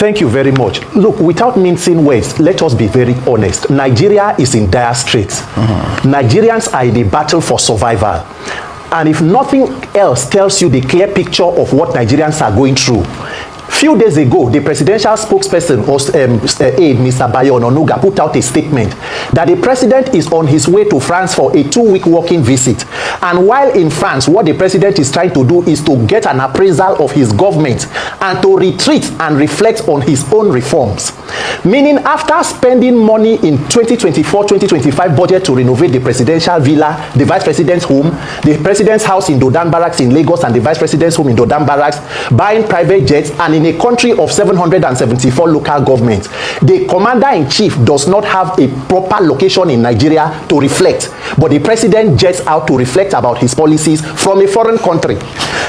Thank you very much. Look, without mincing words, let us be very honest. Nigeria is in dire straits. Nigerians are in a battle for survival. And if nothing else tells you the clear picture of what Nigerians are going through, few days ago, the presidential spokesperson, aide, Mr. Bayo Ononuga, put out a statement that the president is on his way to France for a 2-week working visit. And while in France, what the president is trying to do is to get an appraisal of his government and to retreat and reflect on his own reforms. Meaning, after spending money in 2024-2025 budget to renovate the presidential villa, the vice president's home, the president's house in Dodan Barracks in Lagos, and the vice president's home in Dodan Barracks, buying private jets, and in a country of 774 local governments, the commander-in-chief does not have a proper location in Nigeria to reflect, but the president jets out to reflect about his policies from a foreign country.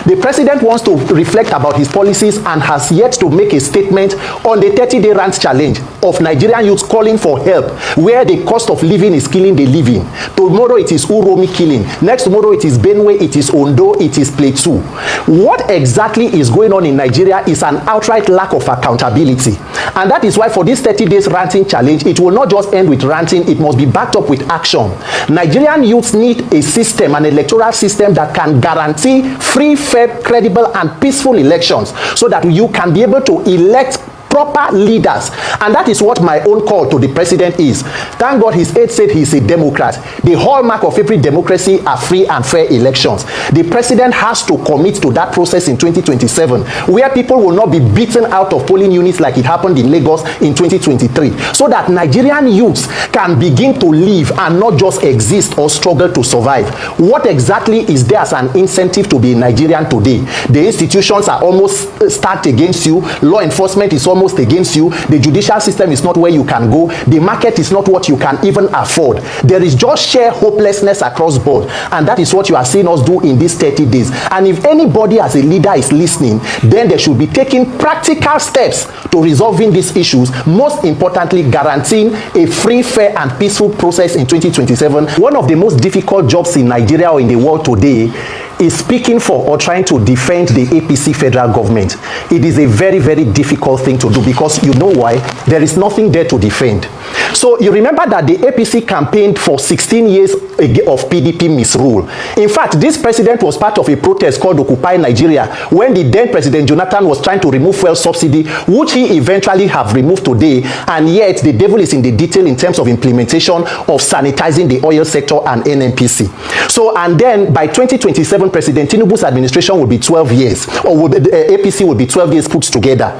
The president wants to reflect about his policies and has yet to make a statement on the 30-day rant challenge of Nigerian youths calling for help, where the cost of living is killing the living. Tomorrow it is Uromi killing. Next tomorrow it is Benue, it is Ondo, it is Plateau. What exactly is going on in Nigeria is an outright lack of accountability. And that is why for this 30 days ranting challenge, it will not just end with ranting, it must be backed up with action. Nigerian youths need a system, an electoral system that can guarantee free, fair, credible, and peaceful elections so that you can be able to elect proper leaders. And that is what my own call to the president is. Thank God his aide said he's a Democrat. The hallmark of every democracy are free and fair elections. The president has to commit to that process in 2027, where people will not be beaten out of polling units like it happened in Lagos in 2023, so that Nigerian youths can begin to live and not just exist or struggle to survive. What exactly is there as an incentive to be a Nigerian today? The institutions are almost stacked against you. Law enforcement is almost against you. The judicial system is not where you can go. The market is not what you can even afford. There is just sheer hopelessness across board, and that is what you are seeing us do in these 30 days. And if anybody as a leader is listening, then they should be taking practical steps to resolving these issues, most importantly guaranteeing a free, fair, and peaceful process in 2027. One of the most difficult jobs in Nigeria or in the world today is speaking for or trying to defend the APC federal government. It is a very, very difficult thing to do, because you know why? There is nothing there to defend. So you remember that the APC campaigned for 16 years of PDP misrule. In fact, this president was part of a protest called Occupy Nigeria when the then President Jonathan was trying to remove fuel subsidy, which he eventually have removed today, and yet the devil is in the detail in terms of implementation of sanitizing the oil sector and NNPC. So, and then by 2027, President Tinubu's administration will be 12 years, or will be, the APC will be 12 years put together.